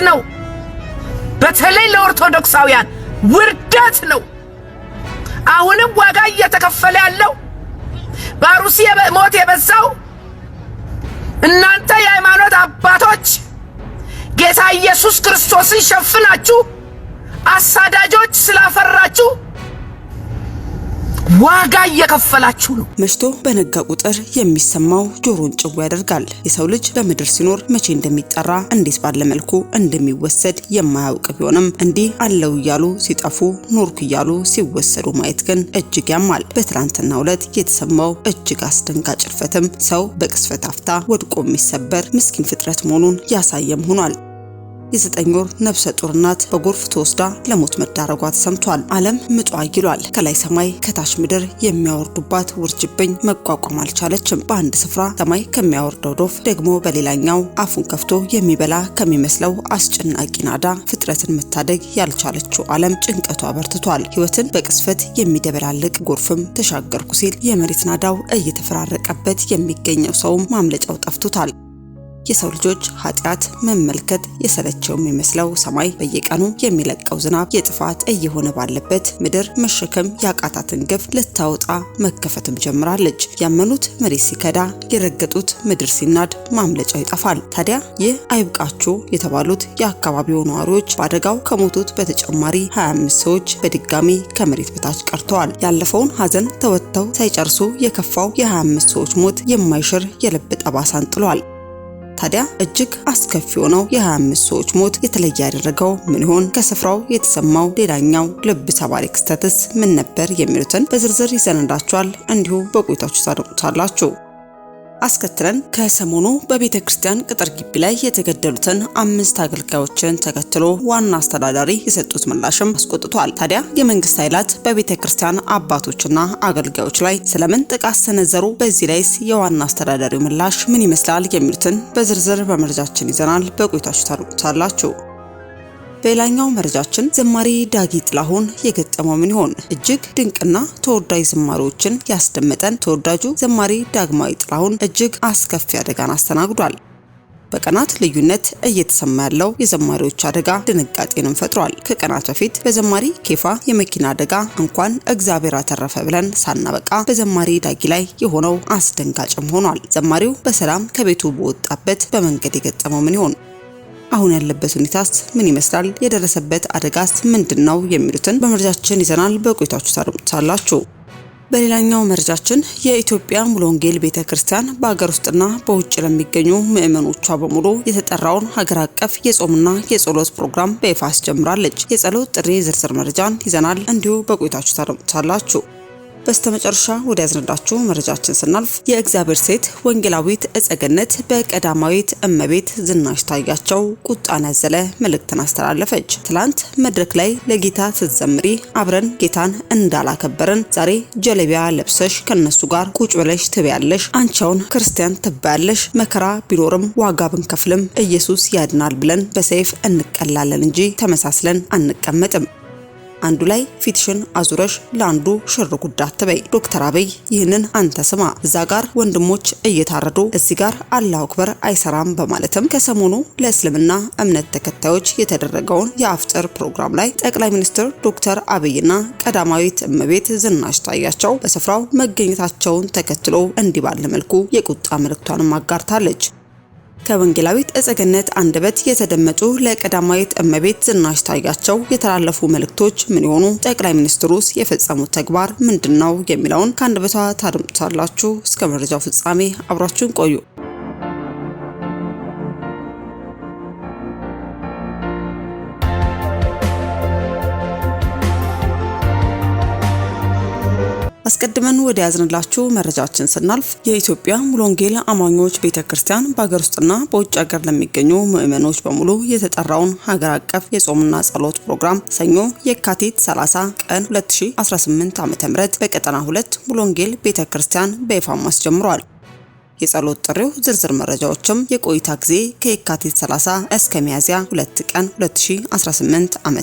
ነው። በተለይ ለኦርቶዶክሳውያን ውርደት ነው። አሁንም ዋጋ እየተከፈለ ያለው በአሩሲ ሞት የበዛው እናንተ የሃይማኖት አባቶች ጌታ ኢየሱስ ክርስቶስን ሸፍናችሁ አሳዳጆች ስላፈራችሁ ዋጋ እየከፈላችሁ ነው። መሽቶ በነጋ ቁጥር የሚሰማው ጆሮን ጭው ያደርጋል። የሰው ልጅ በምድር ሲኖር መቼ እንደሚጠራ እንዴት ባለ መልኩ እንደሚወሰድ የማያውቅ ቢሆንም እንዲህ አለው እያሉ ሲጠፉ ኖርኩ እያሉ ሲወሰዱ ማየት ግን እጅግ ያማል። በትላንትናው ዕለት የተሰማው እጅግ አስደንጋጭ እልፈትም ሰው በቅስፈት አፍታ ወድቆ የሚሰበር ምስኪን ፍጥረት መሆኑን ያሳየም ሆኗል። የ9 ወር ነፍሰ ጡር እናት በጎርፍ ተወስዳ ለሞት መዳረጓ ተሰምቷል። ዓለም ምጧ ይሏል። ከላይ ሰማይ ከታች ምድር የሚያወርዱባት ውርጅብኝ መቋቋም አልቻለችም። በአንድ ስፍራ ሰማይ ከሚያወርደው ዶፍ ደግሞ በሌላኛው አፉን ከፍቶ የሚበላ ከሚመስለው አስጨናቂ ናዳ ፍጥረትን መታደግ ያልቻለችው ዓለም ጭንቀቷ በርትቷል። ሕይወትን በቅስፈት የሚደበላልቅ ጎርፍም ተሻገርኩ ሲል የመሬት ናዳው እየተፈራረቀበት የሚገኘው ሰውም ማምለጫው ጠፍቶታል። የሰው ልጆች ኃጢአት መመልከት የሰለቸው የሚመስለው ሰማይ በየቀኑ የሚለቀው ዝናብ የጥፋት እየሆነ ባለበት ምድር መሸከም ያቃታትን ግፍ ልታወጣ መከፈትም ጀምራለች። ያመኑት መሬት ሲከዳ፣ የረገጡት ምድር ሲናድ ማምለጫው ይጠፋል። ታዲያ ይህ አይብቃችሁ የተባሉት የአካባቢው ነዋሪዎች በአደጋው ከሞቱት በተጨማሪ 25 ሰዎች በድጋሚ ከመሬት በታች ቀርተዋል። ያለፈውን ሀዘን ተወጥተው ሳይጨርሱ የከፋው የ25 ሰዎች ሞት የማይሽር የልብ ጠባሳን ጥሏል። ታዲያ እጅግ አስከፊ ሆነው የ25 ሰዎች ሞት የተለየ ያደረገው ምን ይሆን? ከስፍራው የተሰማው ሌላኛው ልብ ሰባሪ ክስተትስ ምን ነበር? የሚሉትን በዝርዝር ይዘንዳችኋል። እንዲሁ በቆይታችሁ ታደምጡታላችሁ። አስከትለን ከሰሞኑ በቤተ ክርስቲያን ቅጥር ግቢ ላይ የተገደሉትን 5 አገልጋዮችን ተከትሎ ዋና አስተዳዳሪ የሰጡት ምላሽም አስቆጥቷል። ታዲያ የመንግስት ኃይላት በቤተ ክርስቲያን አባቶችና አገልጋዮች ላይ ስለምን ጥቃት ሰነዘሩ? በዚህ ላይስ የዋና አስተዳዳሪው ምላሽ ምን ይመስላል? የሚሉትን በዝርዝር በመረጃችን ይዘናል። በቆይታችሁ ታደምጡታላችሁ። በሌላኛው መረጃችን ዘማሪ ዳጊ ጥላሁን የገጠመው ምን ይሆን? እጅግ ድንቅና ተወዳጅ ዝማሬዎችን ያስደመጠን ተወዳጁ ዘማሪ ዳግማዊ ጥላሁን እጅግ አስከፊ አደጋን አስተናግዷል። በቀናት ልዩነት እየተሰማ ያለው የዘማሪዎች አደጋ ድንጋጤንም ፈጥሯል። ከቀናት በፊት በዘማሪ ኬፋ የመኪና አደጋ እንኳን እግዚአብሔር አተረፈ ብለን ሳናበቃ በዘማሪ ዳጊ ላይ የሆነው አስደንጋጭም ሆኗል። ዘማሪው በሰላም ከቤቱ በወጣበት በመንገድ የገጠመው ምን ይሆን? አሁን ያለበት ሁኔታስ ምን ይመስላል? የደረሰበት አደጋስ ምንድነው? የሚሉትን በመረጃችን ይዘናል። በቆይታችሁ ታደምጡታላችሁ። በሌላኛው መረጃችን የኢትዮጵያ ሙሉ ወንጌል ቤተክርስቲያን በአገር ውስጥና በውጭ ለሚገኙ ምዕመኖቿ በሙሉ የተጠራውን ሀገር አቀፍ የጾምና የጸሎት ፕሮግራም በይፋ አስጀምራለች። የጸሎት ጥሪ ዝርዝር መረጃን ይዘናል። እንዲሁ በቆይታችሁ ታደምጡታላችሁ። በስተመጨረሻ ወደ ያዝነዳችሁ መረጃችን ስናልፍ የእግዚአብሔር ሴት ወንጌላዊት እጸገነት በቀዳማዊት እመቤት ዝናሽ ታያቸው ቁጣን ያዘለ መልእክትን አስተላለፈች። ትላንት መድረክ ላይ ለጌታ ስትዘምሪ አብረን ጌታን እንዳላከበርን ዛሬ ጀለቢያ ለብሰሽ ከነሱ ጋር ቁጭ ብለሽ ትበያለሽ፣ አንቻውን ክርስቲያን ትባያለሽ፣ መከራ ቢኖርም ዋጋ ብንከፍልም ኢየሱስ ያድናል ብለን በሰይፍ እንቀላለን እንጂ ተመሳስለን አንቀመጥም። አንዱ ላይ ፊትሽን አዙረሽ ለአንዱ ሽር ጉዳ አትበይ። ዶክተር አብይ ይህንን አንተ ስማ፣ እዛ ጋር ወንድሞች እየታረዱ እዚህ ጋር አላሁ አክበር አይሰራም በማለትም ከሰሞኑ ለእስልምና እምነት ተከታዮች የተደረገውን የአፍጥር ፕሮግራም ላይ ጠቅላይ ሚኒስትር ዶክተር አብይና ቀዳማዊት እመቤት ዝናሽ ታያቸው በስፍራው መገኘታቸውን ተከትሎ እንዲህ ባለ መልኩ የቁጣ መልእክቷንም አጋርታለች። ከወንጌላዊት እጸገነት አንደበት የተደመጡ ለቀዳማዊት እመቤት ዝናሽ ታያቸው የተላለፉ መልእክቶች ምን ይሆኑ? ጠቅላይ ሚኒስትሩስ የፈጸሙት ተግባር ምንድነው? የሚለውን ከአንደበቷ ታደምጡታላችሁ። እስከ መረጃው ፍጻሜ አብራችሁን ቆዩ። አስቀድመን ወደ ያዝንላችሁ መረጃችን ስናልፍ የኢትዮጵያ ሙሉ ወንጌል አማኞች ቤተክርስቲያን በአገር ውስጥና በውጭ ሀገር ለሚገኙ ምዕመኖች በሙሉ የተጠራውን ሀገር አቀፍ የጾምና ጸሎት ፕሮግራም ሰኞ የካቲት 30 ቀን 2018 ዓ.ም በቀጠና 2 ሙሉ ወንጌል ቤተክርስቲያን በይፋ አስጀምሯል። የጸሎት ጥሪው ዝርዝር መረጃዎችም የቆይታ ጊዜ ከየካቲት 30 እስከ ሚያዝያ 2 ቀን 2018 ዓ.ም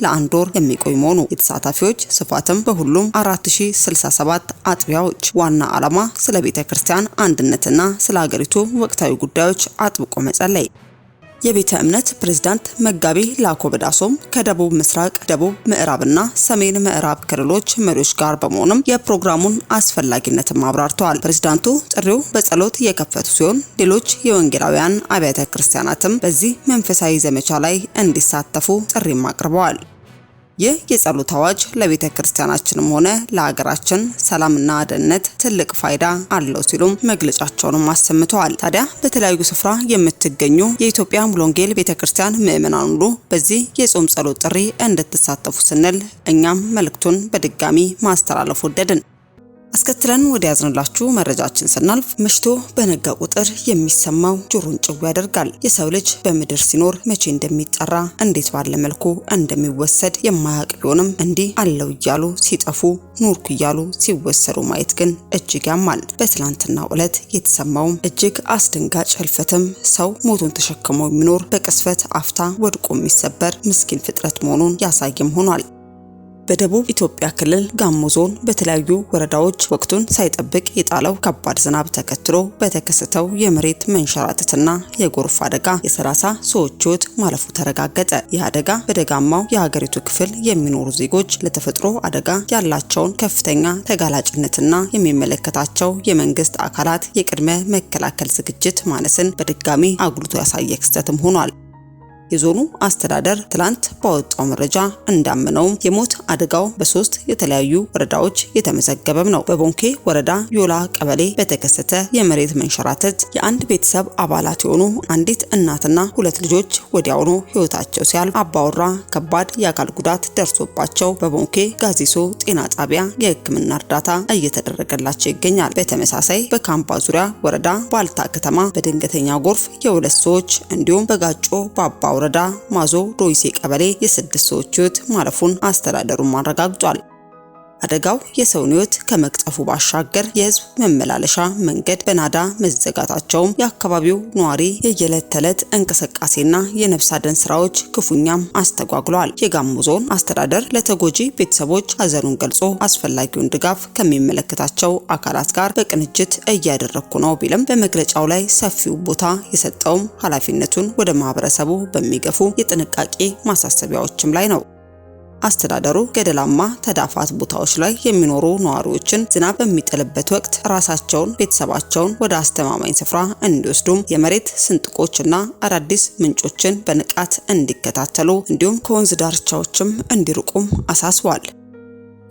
ለአንድ ወር የሚቆይ መሆኑ የተሳታፊዎች ስፋትም በሁሉም 4067 አጥቢያዎች። ዋና ዓላማ ስለ ቤተ ክርስቲያን አንድነትና ስለ ሀገሪቱ ወቅታዊ ጉዳዮች አጥብቆ መጸለይ። የቤተ እምነት ፕሬዝዳንት መጋቢ ላኮ በዳሶም ከደቡብ ምስራቅ፣ ደቡብ ምዕራብና ሰሜን ምዕራብ ክልሎች መሪዎች ጋር በመሆንም የፕሮግራሙን አስፈላጊነትም አብራርተዋል። ፕሬዝዳንቱ ጥሪው በጸሎት የከፈቱ ሲሆን ሌሎች የወንጌላውያን አብያተ ክርስቲያናትም በዚህ መንፈሳዊ ዘመቻ ላይ እንዲሳተፉ ጥሪም አቅርበዋል። ይህ የጸሎት አዋጅ ለቤተ ክርስቲያናችንም ሆነ ለሀገራችን ሰላምና ደህንነት ትልቅ ፋይዳ አለው ሲሉም መግለጫቸውን አሰምተዋል። ታዲያ በተለያዩ ስፍራ የምትገኙ የኢትዮጵያ ሙሉ ወንጌል ቤተክርስቲያን ምእመናን ሁሉ በዚህ የጾም ጸሎት ጥሪ እንድትሳተፉ ስንል እኛም መልእክቱን በድጋሚ ማስተላለፍ ወደድን። አስከትለን ወደ ያዝንላችሁ መረጃችን ስናልፍ መሽቶ በነጋ ቁጥር የሚሰማው ጆሮን ጭው ያደርጋል። የሰው ልጅ በምድር ሲኖር መቼ እንደሚጠራ እንዴት ባለ መልኩ እንደሚወሰድ የማያውቅ ቢሆንም እንዲህ አለው እያሉ ሲጠፉ ኖርኩ እያሉ ሲወሰዱ ማየት ግን እጅግ ያማል። በትላንትናው ዕለት የተሰማውም እጅግ አስደንጋጭ ህልፈትም ሰው ሞቱን ተሸክሞ የሚኖር በቅስፈት አፍታ ወድቆ የሚሰበር ምስኪን ፍጥረት መሆኑን ያሳይም ሆኗል። በደቡብ ኢትዮጵያ ክልል ጋሞ ዞን በተለያዩ ወረዳዎች ወቅቱን ሳይጠብቅ የጣለው ከባድ ዝናብ ተከትሎ በተከሰተው የመሬት መንሸራተትና የጎርፍ አደጋ የ30 ሰዎች ህይወት ማለፉ ተረጋገጠ። ይህ አደጋ በደጋማው የሀገሪቱ ክፍል የሚኖሩ ዜጎች ለተፈጥሮ አደጋ ያላቸውን ከፍተኛ ተጋላጭነትና የሚመለከታቸው የመንግስት አካላት የቅድመ መከላከል ዝግጅት ማነስን በድጋሚ አጉልቶ ያሳየ ክስተትም ሆኗል። የዞኑ አስተዳደር ትላንት ባወጣው መረጃ እንዳመነው የሞት አደጋው በ3 የተለያዩ ወረዳዎች የተመዘገበም ነው። በቦንኬ ወረዳ ዮላ ቀበሌ በተከሰተ የመሬት መንሸራተት የአንድ ቤተሰብ አባላት የሆኑ አንዲት እናትና 2 ልጆች ወዲያውኑ ህይወታቸው ሲያልፍ አባወራ ከባድ የአካል ጉዳት ደርሶባቸው በቦንኬ ጋዚሶ ጤና ጣቢያ የህክምና እርዳታ እየተደረገላቸው ይገኛል። በተመሳሳይ በካምፓ ዙሪያ ወረዳ ባልታ ከተማ በድንገተኛ ጎርፍ የ2 ሰዎች እንዲሁም በጋጮ ባባ ወረዳ ማዞ ዶይሴ ቀበሌ የ6 ሰዎች ህይወት ማለፉን አስተዳደሩ አረጋግጧል። አደጋው የሰውን ህይወት ከመቅጠፉ ባሻገር የህዝብ መመላለሻ መንገድ በናዳ መዘጋታቸውም የአካባቢው ነዋሪ የየዕለት ተዕለት እንቅስቃሴና የነፍስ አድን ስራዎች ክፉኛም አስተጓጉለዋል። የጋሞ ዞን አስተዳደር ለተጎጂ ቤተሰቦች ሀዘኑን ገልጾ አስፈላጊውን ድጋፍ ከሚመለከታቸው አካላት ጋር በቅንጅት እያደረኩ ነው ቢልም በመግለጫው ላይ ሰፊው ቦታ የሰጠውም ኃላፊነቱን ወደ ማህበረሰቡ በሚገፉ የጥንቃቄ ማሳሰቢያዎችም ላይ ነው። አስተዳደሩ ገደላማ ተዳፋት ቦታዎች ላይ የሚኖሩ ነዋሪዎችን ዝናብ በሚጥልበት ወቅት ራሳቸውን፣ ቤተሰባቸውን ወደ አስተማማኝ ስፍራ እንዲወስዱም የመሬት ስንጥቆችና አዳዲስ ምንጮችን በንቃት እንዲከታተሉ እንዲሁም ከወንዝ ዳርቻዎችም እንዲርቁም አሳስቧል።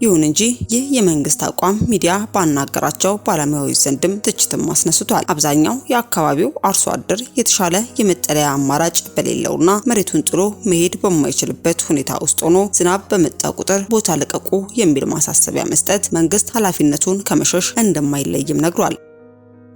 ይሁን እንጂ ይህ የመንግስት አቋም ሚዲያ ባናገራቸው ባለሙያዎች ዘንድም ትችትም አስነስቷል። አብዛኛው የአካባቢው አርሶ አደር የተሻለ የመጠለያ አማራጭ በሌለውና መሬቱን ጥሎ መሄድ በማይችልበት ሁኔታ ውስጥ ሆኖ ዝናብ በመጣ ቁጥር ቦታ ለቀቁ የሚል ማሳሰቢያ መስጠት መንግስት ኃላፊነቱን ከመሸሽ እንደማይለይም ነግሯል።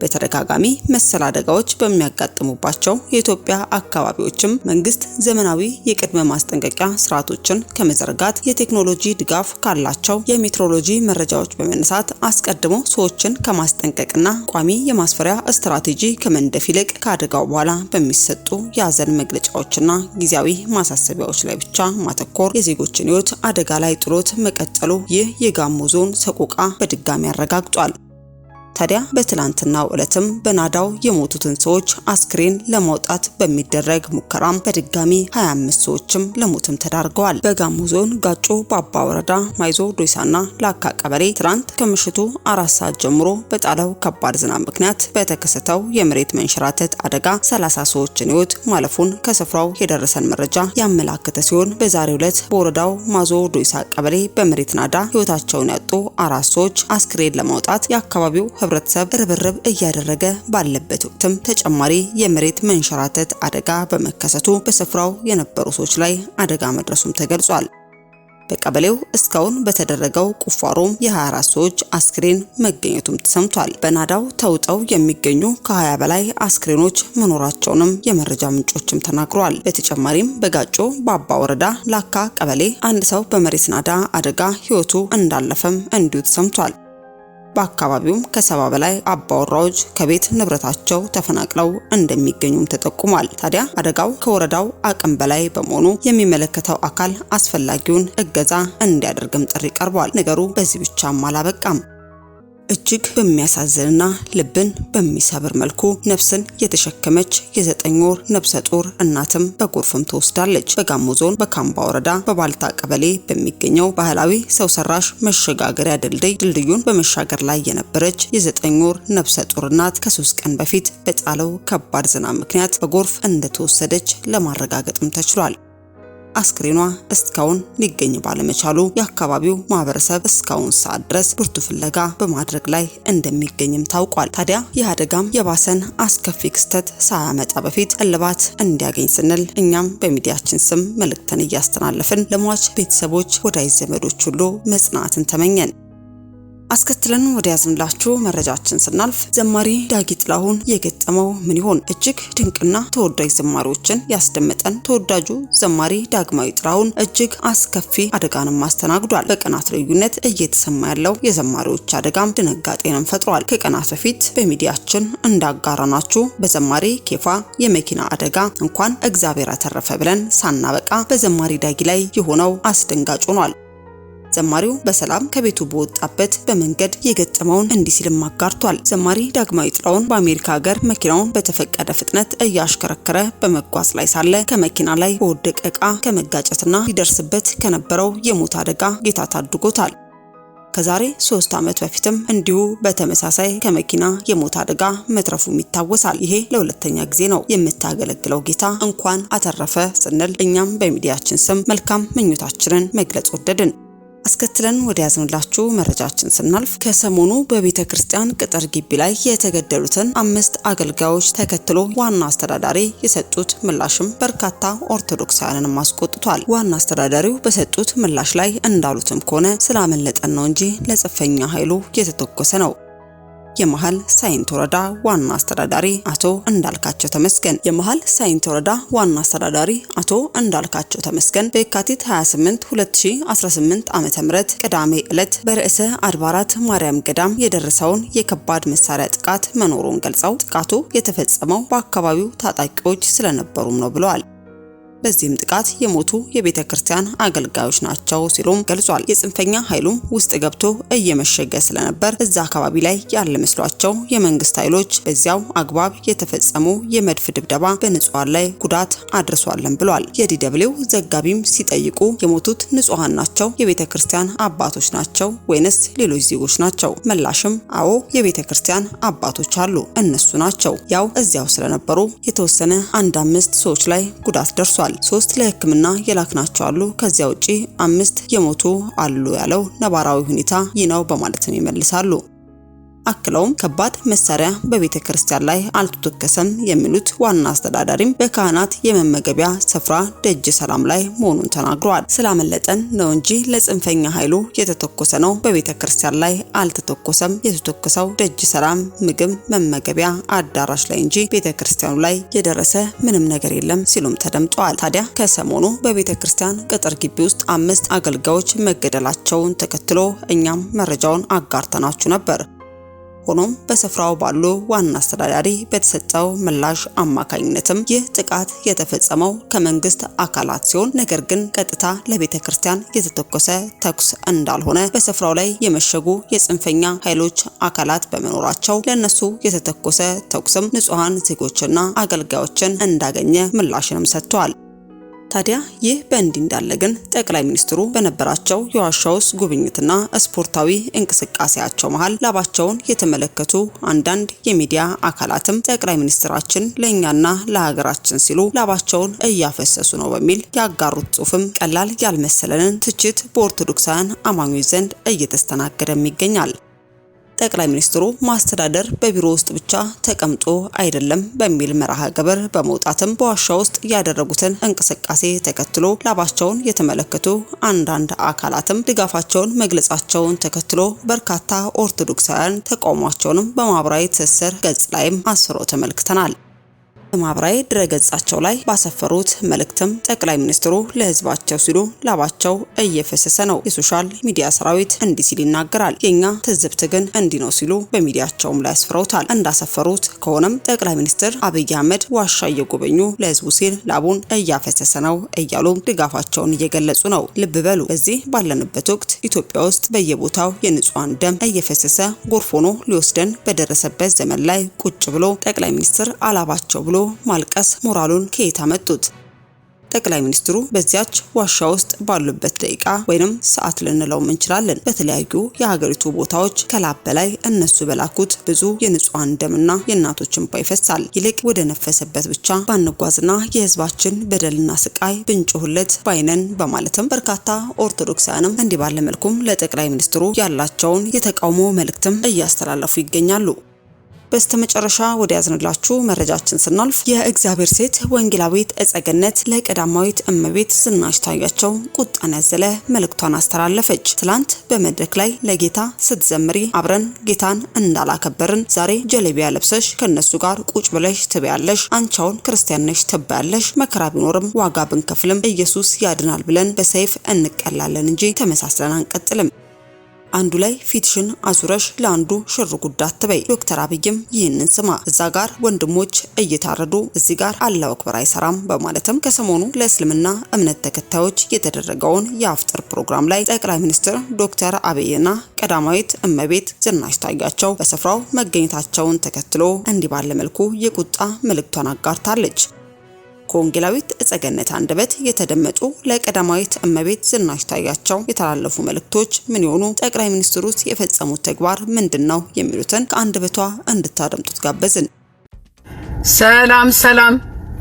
በተደጋጋሚ መሰል አደጋዎች በሚያጋጥሙባቸው የኢትዮጵያ አካባቢዎችም መንግስት ዘመናዊ የቅድመ ማስጠንቀቂያ ስርዓቶችን ከመዘርጋት የቴክኖሎጂ ድጋፍ ካላቸው የሜትሮሎጂ መረጃዎች በመነሳት አስቀድሞ ሰዎችን ከማስጠንቀቅና ቋሚ የማስፈሪያ ስትራቴጂ ከመንደፍ ይልቅ ከአደጋው በኋላ በሚሰጡ የሀዘን መግለጫዎችና ጊዜያዊ ማሳሰቢያዎች ላይ ብቻ ማተኮር የዜጎችን ህይወት አደጋ ላይ ጥሎት መቀጠሉ ይህ የጋሞ ዞን ሰቆቃ በድጋሚ አረጋግጧል። ታዲያ በትላንትናው ዕለትም በናዳው የሞቱትን ሰዎች አስክሬን ለማውጣት በሚደረግ ሙከራም በድጋሚ 25 ሰዎችም ለሞትም ተዳርገዋል። በጋሞ ዞን ጋጮ ባባ ወረዳ ማይዞ ዶይሳና ላካ ቀበሌ ትላንት ከምሽቱ 4 ሰዓት ጀምሮ በጣለው ከባድ ዝናብ ምክንያት በተከሰተው የመሬት መንሸራተት አደጋ 30 ሰዎችን ህይወት ማለፉን ከስፍራው የደረሰን መረጃ ያመላከተ ሲሆን በዛሬው ዕለት በወረዳው ማዞ ዶይሳ ቀበሌ በመሬት ናዳ ህይወታቸውን ያጡ 4 ሰዎች አስክሬን ለማውጣት የአካባቢው ህብረተሰብ ርብርብ እያደረገ ባለበት ወቅትም ተጨማሪ የመሬት መንሸራተት አደጋ በመከሰቱ በስፍራው የነበሩ ሰዎች ላይ አደጋ መድረሱም ተገልጿል። በቀበሌው እስካሁን በተደረገው ቁፋሮም የ24 ሰዎች አስክሬን መገኘቱም ተሰምቷል። በናዳው ተውጠው የሚገኙ ከ20 በላይ አስክሬኖች መኖራቸውንም የመረጃ ምንጮችም ተናግረዋል። በተጨማሪም በጋጮ ባባ ወረዳ ላካ ቀበሌ አንድ ሰው በመሬት ናዳ አደጋ ህይወቱ እንዳለፈም እንዲሁ ተሰምቷል። በአካባቢውም ከ70 በላይ አባወራዎች ከቤት ንብረታቸው ተፈናቅለው እንደሚገኙም ተጠቁሟል። ታዲያ አደጋው ከወረዳው አቅም በላይ በመሆኑ የሚመለከተው አካል አስፈላጊውን እገዛ እንዲያደርግም ጥሪ ቀርቧል። ነገሩ በዚህ ብቻም አላበቃም። እጅግ በሚያሳዝንና ልብን በሚሰብር መልኩ ነፍስን የተሸከመች የ9 ወር ነፍሰ ጡር እናትም በጎርፍም ተወስዳለች። በጋሞ ዞን በካምባ ወረዳ በባልታ ቀበሌ በሚገኘው ባህላዊ ሰው ሰራሽ መሸጋገሪያ ድልድዩን በመሻገር ላይ የነበረች የ9 ወር ነፍሰ ጡር እናት ከ3 ቀን በፊት በጣለው ከባድ ዝናብ ምክንያት በጎርፍ እንደተወሰደች ለማረጋገጥም ተችሏል። አስክሬኗ እስካሁን ሊገኝ ባለመቻሉ የአካባቢው ማህበረሰብ እስካሁን ሰዓት ድረስ ብርቱ ፍለጋ በማድረግ ላይ እንደሚገኝም ታውቋል። ታዲያ ይህ አደጋም የባሰን አስከፊ ክስተት ሳያመጣ በፊት እልባት እንዲያገኝ ስንል እኛም በሚዲያችን ስም መልእክትን እያስተላለፍን ለሟች ቤተሰቦች፣ ወዳጅ ዘመዶች ሁሉ መጽናናትን ተመኘን። አስከትለን ወደ ያዝንላችሁ መረጃችን ስናልፍ ዘማሪ ዳጊ ጥላሁን የገጠመው ምን ይሆን? እጅግ ድንቅና ተወዳጅ ዘማሪዎችን ያስደመጠን ተወዳጁ ዘማሪ ዳግማዊ ጥላሁን እጅግ አስከፊ አደጋንም አስተናግዷል። በቀናት ልዩነት እየተሰማ ያለው የዘማሪዎች አደጋም ድንጋጤንም ፈጥሯል። ከቀናት በፊት በሚዲያችን እንዳጋራናችሁ በዘማሪ ኬፋ የመኪና አደጋ እንኳን እግዚአብሔር አተረፈ ብለን ሳናበቃ በዘማሪ ዳጊ ላይ የሆነው አስደንጋጭ ሆኗል። ዘማሪው በሰላም ከቤቱ በወጣበት በመንገድ የገጠመውን እንዲህ ሲልም አጋርቷል። ዘማሪ ዳግማዊ ጥላሁን በአሜሪካ ሀገር መኪናውን በተፈቀደ ፍጥነት እያሽከረከረ በመጓዝ ላይ ሳለ ከመኪና ላይ በወደቀ ዕቃ ከመጋጨትና ሊደርስበት ከነበረው የሞት አደጋ ጌታ ታድጎታል። ከዛሬ 3 ዓመት በፊትም እንዲሁ በተመሳሳይ ከመኪና የሞት አደጋ መትረፉም ይታወሳል። ይሄ ለሁለተኛ ጊዜ ነው። የምታገለግለው ጌታ እንኳን አተረፈ ስንል እኛም በሚዲያችን ስም መልካም ምኞታችንን መግለጽ ወደድን። አስከትለን ወደ ያዝንላችሁ መረጃችን ስናልፍ ከሰሞኑ በቤተ ክርስቲያን ቅጥር ግቢ ላይ የተገደሉትን 5 አገልጋዮች ተከትሎ ዋና አስተዳዳሪ የሰጡት ምላሽም በርካታ ኦርቶዶክሳውያንን አስቆጥቷል። ዋና አስተዳዳሪው በሰጡት ምላሽ ላይ እንዳሉትም ከሆነ ስላመለጠን ነው እንጂ ለጽንፈኛ ኃይሉ የተተኮሰ ነው። የመሃል ሳይንት ወረዳ ዋና አስተዳዳሪ አቶ እንዳልካቸው ተመስገን የመሃል-ሳይንት ወረዳ ዋና አስተዳዳሪ አቶ እንዳልካቸው ተመስገን በየካቲት 28 2018 ዓ.ም ቅዳሜ ዕለት በርዕሰ አድባራት ማርያም ገዳም የደረሰውን የከባድ መሳሪያ ጥቃት መኖሩን ገልጸው ጥቃቱ የተፈጸመው በአካባቢው ታጣቂዎች ስለነበሩም ነው ብለዋል። በዚህም ጥቃት የሞቱ የቤተ ክርስቲያን አገልጋዮች ናቸው ሲሉም ገልጿል። የጽንፈኛ ኃይሉም ውስጥ ገብቶ እየመሸገ ስለነበር እዛ አካባቢ ላይ ያለ መስሏቸው የመንግስት ኃይሎች በዚያው አግባብ የተፈጸሙ የመድፍ ድብደባ በንጹሃን ላይ ጉዳት አድርሷልን ብሏል። የዲደብሊው ዘጋቢም ሲጠይቁ የሞቱት ንጹሃን ናቸው፣ የቤተ ክርስቲያን አባቶች ናቸው ወይንስ ሌሎች ዜጎች ናቸው? ምላሽም አዎ የቤተ ክርስቲያን አባቶች አሉ፣ እነሱ ናቸው። ያው እዚያው ስለነበሩ የተወሰነ 5 ሰዎች ላይ ጉዳት ደርሷል። 3 ለሕክምና የላክናቸው አሉ፣ ከዚያ ውጪ 5 የሞቱ አሉ ያለው ነባራዊ ሁኔታ ይህ ነው በማለትም ይመልሳሉ። አክለውም ከባድ መሳሪያ በቤተ ክርስቲያን ላይ አልተተኮሰም የሚሉት ዋና አስተዳዳሪም በካህናት የመመገቢያ ስፍራ ደጅ ሰላም ላይ መሆኑን ተናግረዋል። ስላመለጠን ነው እንጂ ለጽንፈኛ ኃይሉ የተተኮሰ ነው፣ በቤተ ክርስቲያን ላይ አልተተኮሰም፣ የተተኮሰው ደጅ ሰላም ምግብ መመገቢያ አዳራሽ ላይ እንጂ ቤተ ክርስቲያኑ ላይ የደረሰ ምንም ነገር የለም ሲሉም ተደምጠዋል። ታዲያ ከሰሞኑ በቤተ ክርስቲያን ቅጥር ግቢ ውስጥ 5 አገልጋዮች መገደላቸውን ተከትሎ እኛም መረጃውን አጋርተናችሁ ነበር። ሆኖም በስፍራው ባሉ ዋና አስተዳዳሪ በተሰጠው ምላሽ አማካኝነትም ይህ ጥቃት የተፈጸመው ከመንግስት አካላት ሲሆን ነገር ግን ቀጥታ ለቤተ ክርስቲያን የተተኮሰ ተኩስ እንዳልሆነ በስፍራው ላይ የመሸጉ የጽንፈኛ ኃይሎች አካላት በመኖራቸው ለነሱ የተተኮሰ ተኩስም ንጹሃን ዜጎችና አገልጋዮችን እንዳገኘ ምላሽንም ሰጥተዋል። ታዲያ ይህ በእንዲህ እንዳለ ግን ጠቅላይ ሚኒስትሩ በነበራቸው የዋሻ ውስጥ ጉብኝትና ስፖርታዊ እንቅስቃሴያቸው መሃል ላባቸውን የተመለከቱ አንዳንድ የሚዲያ አካላትም ጠቅላይ ሚኒስትራችን ለኛና ለሀገራችን ሲሉ ላባቸውን እያፈሰሱ ነው በሚል ያጋሩት ጽሑፍም ቀላል ያልመሰለንን ትችት በኦርቶዶክሳውያን አማኞች ዘንድ እየተስተናገደም ይገኛል። ጠቅላይ ሚኒስትሩ ማስተዳደር በቢሮ ውስጥ ብቻ ተቀምጦ አይደለም በሚል መርሃ ግብር በመውጣትም በዋሻ ውስጥ ያደረጉትን እንቅስቃሴ ተከትሎ ላባቸውን የተመለከቱ አንዳንድ አካላትም ድጋፋቸውን መግለጻቸውን ተከትሎ በርካታ ኦርቶዶክሳውያን ተቃውሟቸውንም በማህበራዊ ትስስር ገጽ ላይም አስፍረው ተመልክተናል። በማህበራዊ ድረገጻቸው ላይ ባሰፈሩት መልእክትም ጠቅላይ ሚኒስትሩ ለህዝባቸው ሲሉ ላባቸው እየፈሰሰ ነው። የሶሻል ሚዲያ ሰራዊት እንዲህ ሲል ይናገራል። የኛ ትዝብት ግን እንዲህ ነው ሲሉ በሚዲያቸውም ላይ አስፍረውታል። እንዳሰፈሩት ከሆነም ጠቅላይ ሚኒስትር አብይ አህመድ ዋሻ እየጎበኙ ለህዝቡ ሲል ላቡን እያፈሰሰ ነው እያሉ ድጋፋቸውን እየገለጹ ነው። ልብ በሉ፣ በዚህ ባለንበት ወቅት ኢትዮጵያ ውስጥ በየቦታው የንጹሃን ደም እየፈሰሰ ጎርፍ ሆኖ ሊወስደን በደረሰበት ዘመን ላይ ቁጭ ብሎ ጠቅላይ ሚኒስትር አላባቸው ብሎ ማልቀስ ሞራሉን ከየት አመጡት? ጠቅላይ ሚኒስትሩ በዚያች ዋሻ ውስጥ ባሉበት ደቂቃ ወይንም ሰዓት ልንለው እንችላለን በተለያዩ የሀገሪቱ ቦታዎች ከላብ በላይ እነሱ በላኩት ብዙ የንጹሃን ደምና የእናቶች እንባ ይፈሳል። ይልቅ ወደ ነፈሰበት ብቻ ባንጓዝና የህዝባችን በደልና ስቃይ ብንጮህለት ባይነን በማለትም በርካታ ኦርቶዶክሳውያንም እንዲህ ባለ መልኩም ለጠቅላይ ሚኒስትሩ ያላቸውን የተቃውሞ መልእክትም እያስተላለፉ ይገኛሉ። በስተመጨረሻ ወደ ያዝንላችሁ መረጃችን ስናልፍ የእግዚአብሔር ሴት ወንጌላዊት እጸገነት ለቀዳማዊት እመቤት ዝናሽ ታያቸው ቁጣን ያዘለ መልእክቷን አስተላለፈች። ትላንት በመድረክ ላይ ለጌታ ስትዘምሪ አብረን ጌታን እንዳላከበርን ዛሬ ጀለቢያ ለብሰሽ ከነሱ ጋር ቁጭ ብለሽ ትበያለሽ። አንቻውን ክርስቲያን ነሽ ትባያለሽ። መከራ ቢኖርም ዋጋ ብንከፍልም ኢየሱስ ያድናል ብለን በሰይፍ እንቀላለን እንጂ ተመሳስለን አንቀጥልም። አንዱ ላይ ፊትሽን አዙረሽ ለአንዱ ሽር ጉዳት ትበይ። ዶክተር አብይም ይህንን ስማ፣ እዛ ጋር ወንድሞች እየታረዱ እዚህ ጋር አላሁ አክበር አይሰራም በማለትም ከሰሞኑ ለእስልምና እምነት ተከታዮች የተደረገውን የአፍጥር ፕሮግራም ላይ ጠቅላይ ሚኒስትር ዶክተር አብይና ቀዳማዊት እመቤት ዝናሽ ታያቸው በስፍራው መገኘታቸውን ተከትሎ እንዲህ ባለ መልኩ የቁጣ መልእክቷን አጋርታለች። ከወንጌላዊት እጸገነት አንደበት የተደመጡ ለቀዳማዊት እመቤት ዝናሽ ታያቸው የተላለፉ መልእክቶች ምን ይሆኑ? ጠቅላይ ሚኒስትሩስ የፈጸሙት ተግባር ምንድነው? የሚሉትን ከአንደበቷ እንድታደምጡት ጋበዝን።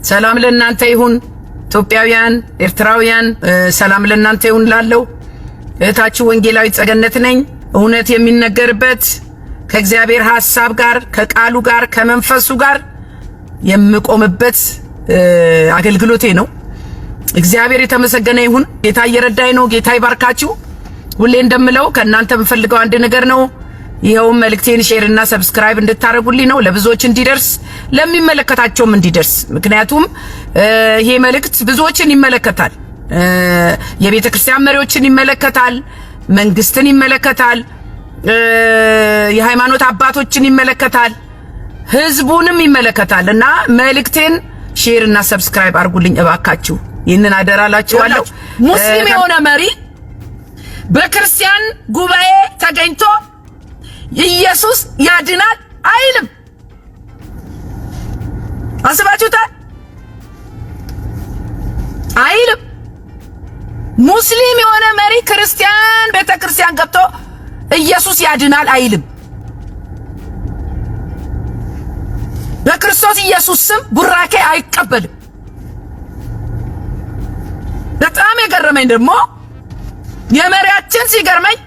ሰላም ለእናንተ ይሁን ኢትዮጵያውያን፣ ኤርትራውያን፣ ሰላም ለእናንተ ይሁን ላለው እህታችሁ ወንጌላዊት እጸገነት ነኝ። እውነት የሚነገርበት ከእግዚአብሔር ሐሳብ ጋር ከቃሉ ጋር ከመንፈሱ ጋር የምቆምበት አገልግሎቴ ነው። እግዚአብሔር የተመሰገነ ይሁን። ጌታ እየረዳኝ ነው። ጌታ ይባርካችሁ። ሁሌ እንደምለው ከእናንተ የምፈልገው አንድ ነገር ነው። ይሄው መልእክቴን ሼር እና ሰብስክራይብ እንድታረጉልኝ ነው፣ ለብዙዎች እንዲደርስ ለሚመለከታቸውም እንዲደርስ። ምክንያቱም ይሄ መልእክት ብዙዎችን ይመለከታል። የቤተ ክርስቲያን መሪዎችን ይመለከታል፣ መንግስትን ይመለከታል፣ የሃይማኖት አባቶችን ይመለከታል፣ ህዝቡንም ይመለከታል እና መልእክቴን ሼር እና ሰብስክራይብ አድርጉልኝ እባካችሁ። ይህንን አደራላችኋለሁ። ሙስሊም የሆነ መሪ በክርስቲያን ጉባኤ ተገኝቶ ኢየሱስ ያድናል አይልም። አስባችሁታል? አይልም። ሙስሊም የሆነ መሪ ክርስቲያን ቤተክርስቲያን ገብቶ ኢየሱስ ያድናል አይልም። በክርስቶስ ኢየሱስ ስም ቡራኬ አይቀበልም። በጣም የገረመኝ ደግሞ የመሪያችን ሲገርመኝ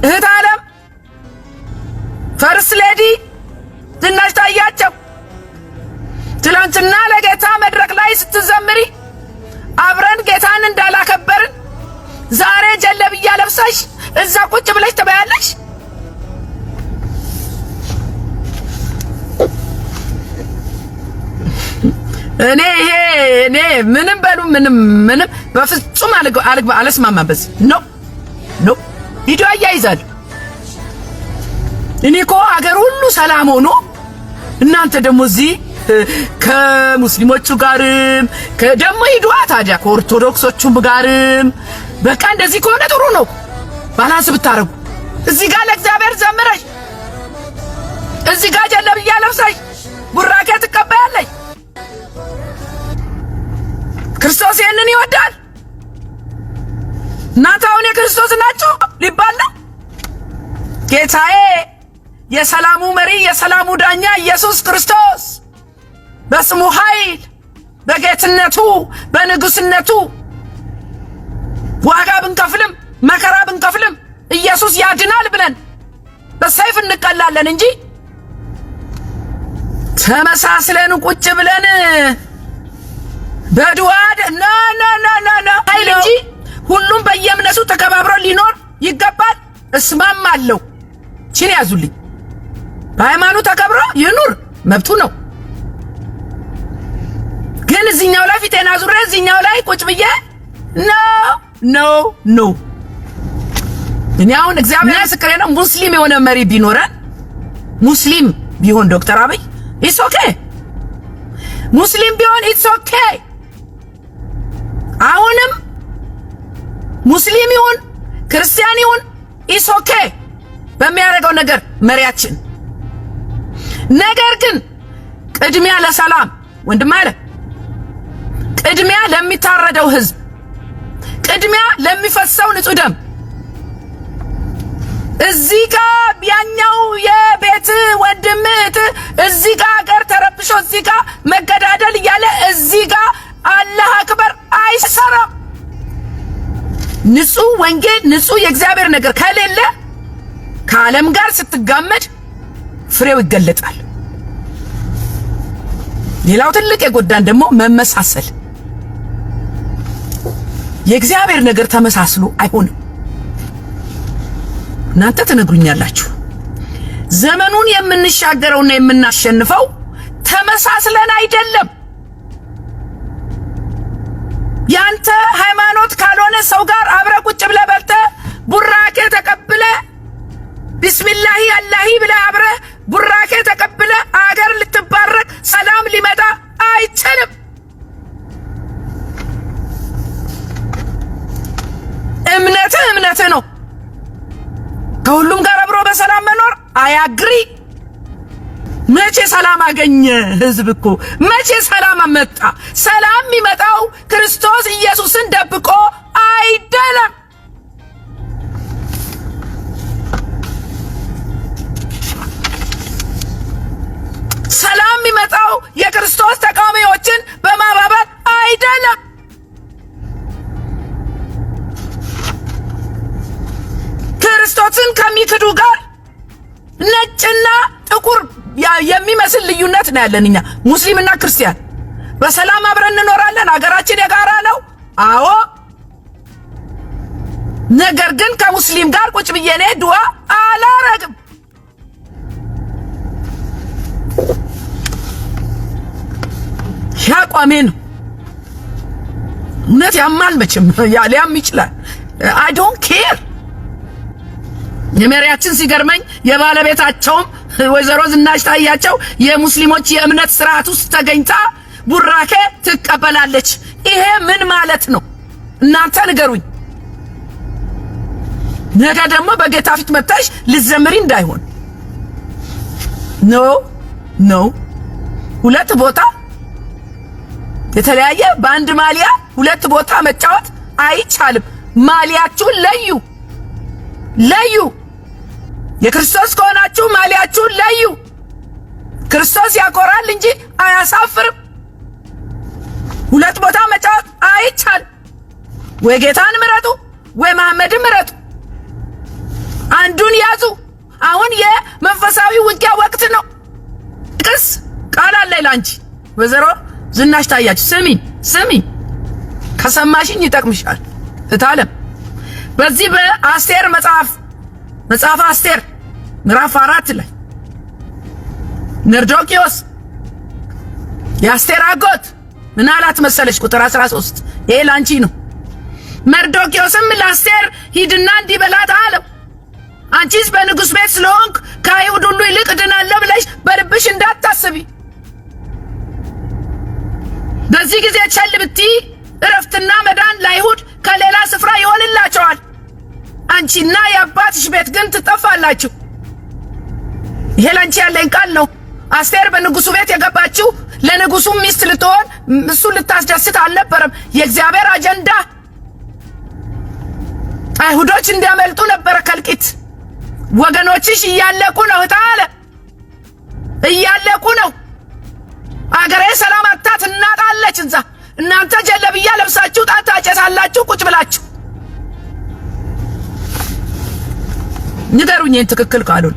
እህት ዓለም ፈርስት ሌዲ ዝናሽ ታያቸው ትላንትና ለጌታ መድረክ ላይ ስትዘምሪ አብረን ጌታን እንዳላከበርን ዛሬ ጀለብያ ለብሰሽ እዛ ቁጭ ብለሽ ትበያለሽ። እኔ ምንም በሉ ምንም በፍጹም አልስማማበት ነው ቪዲዮ አያይዛል። እኔ እኮ ሀገር ሁሉ ሰላም ሆኖ እናንተ ደግሞ እዚህ ከሙስሊሞቹ ጋርም ደግሞ ሂዱዋ ታዲያ ከኦርቶዶክሶቹም ጋርም በቃ እንደዚህ ከሆነ ጥሩ ነው። ባላንስ ብታረጉ እዚህ ጋር ለእግዚአብሔር ዘምረሽ እዚህ ጋር ጀለብያ ለብሰሽ ቡራኬ ትቀበያለሽ። ክርስቶስ ይህንን ይወዳል። እናንተ አሁን የክርስቶስ ናችሁ ሊባል ነው። ጌታዬ የሰላሙ መሪ የሰላሙ ዳኛ ኢየሱስ ክርስቶስ በስሙ ኃይል በጌትነቱ በንጉስነቱ ዋጋ ብንከፍልም መከራ ብንከፍልም ኢየሱስ ያድናል ብለን በሰይፍ እንቀላለን እንጂ ተመሳስለን ቁጭ ብለን በዱዋድ ና ኃይል እንጂ ሁሉም በየእምነቱ ተከባብሮ ሊኖር ይገባል። እስማማለሁ። ቺን ያዙልኝ። በሃይማኖት ተከብሮ ይኑር መብቱ ነው። ግን እዚህኛው ላይ ፊቴን አዙሬ እዚህኛው ላይ ቁጭ ብዬ ኖ እኔ አሁን እግዚአብሔር ምስክሬ ነው። ሙስሊም የሆነ መሪ ቢኖረን ሙስሊም ቢሆን ዶክተር አብይ ኢትስ ኦኬ፣ ሙስሊም ቢሆን ኢትስ ኦኬ። አሁንም ሙስሊም ይሁን ክርስቲያን ይሁን ኢትስ ኦኬ በሚያደርገው ነገር መሪያችን። ነገር ግን ቅድሚያ ለሰላም ወንድም አለ፣ ቅድሚያ ለሚታረደው ህዝብ፣ ቅድሚያ ለሚፈሰው ንጹህ ደም እዚህ ጋር ያኛው የቤት ወንድም እዚህ ጋር ሀገር ተረብሾ እዚህ ጋር መገዳደል እያለ እዚህ ጋር አላህ አክበር አይሰራም። ንጹህ ወንጌል ንጹህ የእግዚአብሔር ነገር ከሌለ ከዓለም ጋር ስትጋመድ ፍሬው ይገለጣል። ሌላው ትልቅ የጎዳን ደግሞ መመሳሰል። የእግዚአብሔር ነገር ተመሳስሎ አይሆንም። እናንተ ትነግሩኛላችሁ። ዘመኑን የምንሻገረውና የምናሸንፈው ተመሳስለን አይደለም። ያንተ ሃይማኖት ካልሆነ ሰው ጋር አብረ ቁጭ ብለ በልተ ቡራኬ ተቀብለ ቢስሚላሂ አላሂ ብለ አብረ ቡራኬ ተቀብለ አገር ልትባረክ ሰላም ሊመጣ አይችልም። እምነት ነው። ከሁሉም ጋር አብሮ በሰላም መኖር አያግሪ። መቼ ሰላም አገኘ ህዝብ እኮ መቼ ሰላም መጣ? ሰላም የሚመጣው ክርስቶስ ኢየሱስን ደብቆ አይደለም። ሰላም የሚመጣው የክርስቶስ ተቃዋሚዎችን በማባበል አይደለም። ክርስቶስን ከሚክዱ ጋር ነጭና ጥቁር የሚመስል ልዩነት ነው ያለን። እኛ ሙስሊምና ክርስቲያን በሰላም አብረን እንኖራለን። ሀገራችን የጋራ ነው። አዎ። ነገር ግን ከሙስሊም ጋር ቁጭ ብዬ እኔ ዱዓ አላረግም። ያቋሜ ነው። እውነት ያማል መቼም ሊያም ይችላል። አይ ዶንት ኬር። የመሪያችን ሲገርመኝ የባለቤታቸውም ወይዘሮ ዝናሽ ታያቸው የሙስሊሞች የእምነት ስርዓት ውስጥ ተገኝታ ቡራኬ ትቀበላለች። ይሄ ምን ማለት ነው? እናንተ ንገሩኝ። ነገ ደግሞ በጌታ ፊት መጣሽ ልዘምሪ እንዳይሆን። ኖ ሁለት ቦታ የተለያየ በአንድ ማሊያ ሁለት ቦታ መጫወት አይቻልም። ማሊያችሁን ለዩ። የክርስቶስ ከሆናችሁ ማሊያችሁን ለዩ። ክርስቶስ ያኮራል እንጂ አያሳፍርም። ሁለት ቦታ መጫወት አይቻልም። ወይ ጌታን ምረጡ ወይ መሐመድን ምረጡ። አንዱን ያዙ። አሁን የመንፈሳዊ ውጊያ ወቅት ነው። ቅስ ቃል አለ ላንቺ ወይዘሮ ዝናሽ ታያችሁ። ስሚ ከሰማሽኝ ይጠቅምሻል። እታለም በዚህ በአስቴር መጽሐፍ አስቴር ምዕራፍ 4 ላይ መርዶክዮስ የአስቴር አጎት ምን አላት መሰለሽ? ቁጥር 13 ይሄ ላንቺ ነው። መርዶክዮስም ለአስቴር ሂድና እንዲህ በላት አለው፣ አንቺስ በንጉሥ ቤት ስለሆንክ ከአይሁድ ሁሉ ይልቅ እድናለሁ ብለሽ በልብሽ እንዳታስቢ። በዚህ ጊዜ ቸል ብትይ እረፍትና መዳን ለአይሁድ ከሌላ ስፍራ ይሆንላቸዋል፣ አንቺና የአባትሽ ቤት ግን ትጠፋላችሁ። ይሄ ላንቺ ያለኝ ቃል ነው። አስቴር በንጉሱ ቤት የገባችው ለንጉሱ ሚስት ልትሆን እሱ ልታስደስት አልነበረም። የእግዚአብሔር አጀንዳ አይሁዶች እንዲያመልጡ ነበረ ከልቂት። ወገኖችሽ እያለቁ ነው እታለ እያለቁ ነው። አገሬ ሰላም አጣት እናጣለች። እዛ እናንተ ጀለብያ ለብሳችሁ ጣት ታጨሳላችሁ ቁጭ ብላችሁ። ንገሩኝ ትክክል ካልሆነ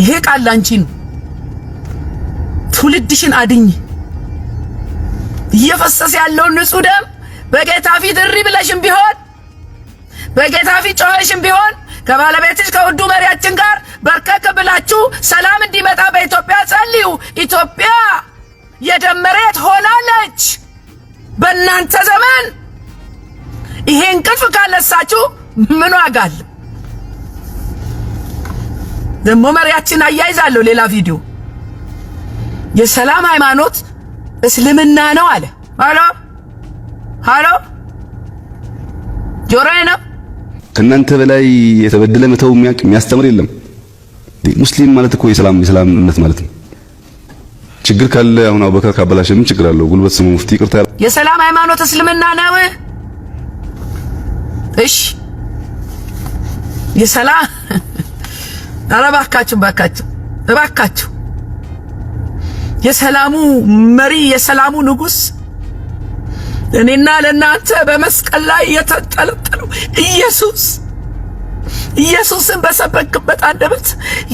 ይሄ ቃል ላንቺ ነው። ትውልድሽን አድኝ። እየፈሰሰ ያለው ንጹህ ደም በጌታ ፊት እሪ ብለሽም ቢሆን በጌታ ፊት ጮኸሽም ቢሆን ከባለቤትሽ ከውዱ መሪያችን ጋር በርከክ ብላችሁ ሰላም እንዲመጣ በኢትዮጵያ ጸልዩ። ኢትዮጵያ የደም መሬት ሆናለች። በእናንተ ዘመን ይሄ እንቅልፍ ካለሳችሁ ምን ዋጋ አለ? ደግሞ መሪያችን አያይዛለሁ ሌላ ቪዲዮ የሰላም ሃይማኖት እስልምና ነው አለ። ሃሎ ጆሮዬ ነው። ከእናንተ በላይ የተበደለ መተው የሚያስተምር የለም። ሙስሊም ማለት እኮ የሰላም እምነት ማለት ነው። ችግር ካለ አሁን አቡበከር ካበላሸ ምን ችግር አለው? ጉልበት ስሙ ሙፍቲ ይቅርታ። የሰላም ሃይማኖት እስልምና ነው። እሺ የሰላም ኧረ እባካችሁ የሰላሙ መሪ የሰላሙ ንጉስ እኔና ለእናንተ በመስቀል ላይ የተንጠለጠለው ኢየሱስን በሰበክበት አንደበት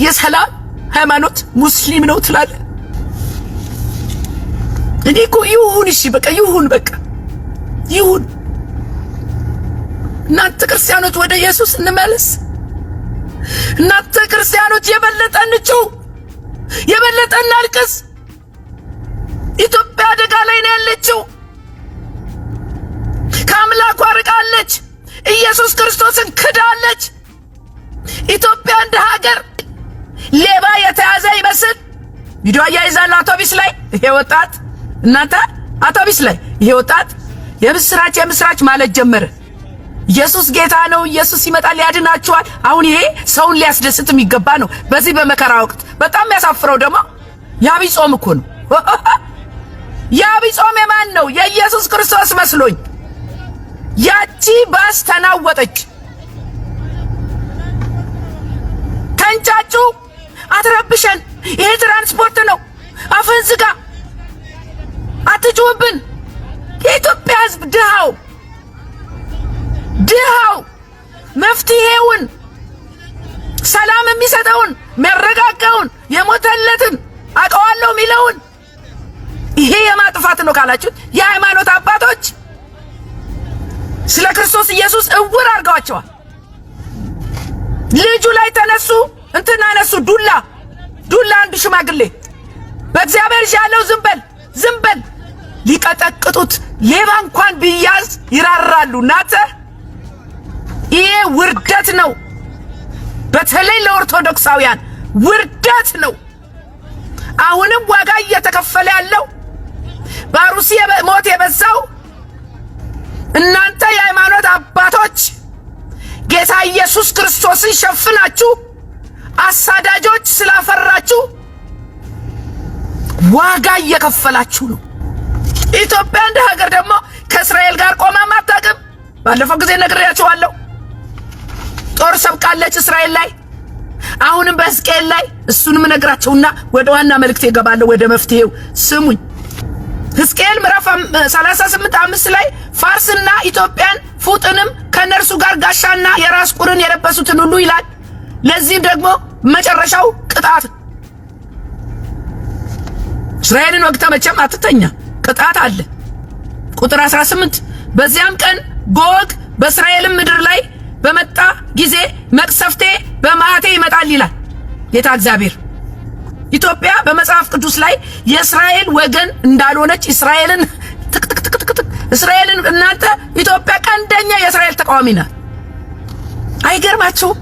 የሰላም ሃይማኖት ሙስሊም ነው ትላለህ? እኔ እኮ ይሁን፣ እሺ በቃ ይሁን። እናንተ ክርስቲያኖች ወደ ኢየሱስ እንመለስ። እናንተ ክርስቲያኖች የበለጠ እንጩህ፣ የበለጠ እናልቅስ። ኢትዮጵያ አደጋ ላይ ነው ያለችው። ከአምላኳ ርቃለች። ኢየሱስ ክርስቶስን ክዳለች። ኢትዮጵያ እንደ ሀገር ሌባ የተያዘ ይመስል ቪዲዮ አያይዛለሁ። አውቶቢስ ላይ ይሄ ወጣት እናንተ አውቶቢስ ላይ ይሄ ወጣት የምስራች ማለት ጀመረ። ኢየሱስ ጌታ ነው፣ ኢየሱስ ይመጣል ያድናችኋል። አሁን ይሄ ሰውን ሊያስደስት የሚገባ ነው በዚህ በመከራ ወቅት። በጣም የሚያሳፍረው ደግሞ የአብይ ጾም እኮ ነው። የአብይ ጾም የማን ነው? የኢየሱስ ክርስቶስ መስሎኝ። ያቺ ባስ ተናወጠች። ተንጫጩ። አትረብሸን፣ ይሄ ትራንስፖርት ነው፣ አፍህን ዝጋ፣ አትጩህብን። የኢትዮጵያ ሕዝብ ድሃው መፍትሄውን ሰላም የሚሰጠውን የሚያረጋጋውን የሞተለትን አውቀዋለሁ የሚለውን ይሄ የማጥፋት ነው ካላችሁ የሃይማኖት አባቶች ስለ ክርስቶስ ኢየሱስ እውር አድርገዋቸዋል። ልጁ ላይ ተነሱ፣ እንትን አነሱ፣ ዱላ አንዱ ሽማግሌ በእግዚአብሔር ያለው ዝም በል ሊቀጠቅጡት። ሌባ እንኳን ቢያዝ ይራራሉ። ናተ ይሄ ውርደት ነው። በተለይ ለኦርቶዶክሳውያን ውርደት ነው። አሁንም ዋጋ እየተከፈለ ያለው በአሩሲ ሞት የበዛው እናንተ የሃይማኖት አባቶች ጌታ ኢየሱስ ክርስቶስን ሸፍናችሁ አሳዳጆች ስላፈራችሁ ዋጋ እየከፈላችሁ ነው። ኢትዮጵያ እንደ ሀገር ደግሞ ከእስራኤል ጋር ቆማ ማታቀም። ባለፈው ጊዜ ነግሬያችኋለሁ። ጦር ሰብቃለች እስራኤል ላይ፣ አሁንም በሕዝቅኤል ላይ። እሱንም ነግራቸውና ወደ ዋና መልእክት ይገባለሁ፣ ወደ መፍትሄው ስሙኝ። ሕዝቅኤል ምዕራፍ 38:5 ላይ ፋርስና ኢትዮጵያን ፉጥንም ከነርሱ ጋር ጋሻና የራስ ቁርን የለበሱትን ሁሉ ይላል። ለዚህም ደግሞ መጨረሻው ቅጣት። እስራኤልን ወግተ መቼም አትተኛ፣ ቅጣት አለ። ቁጥር 18 በዚያም ቀን ጎግ በእስራኤል ምድር ላይ በመጣ ጊዜ መቅሰፍቴ በማዕቴ ይመጣል ይላል ጌታ እግዚአብሔር። ኢትዮጵያ በመጽሐፍ ቅዱስ ላይ የእስራኤል ወገን እንዳልሆነች እስራኤልን እናንተ ኢትዮጵያ ቀንደኛ የእስራኤል ተቃዋሚ ናት። አይገርማችሁም?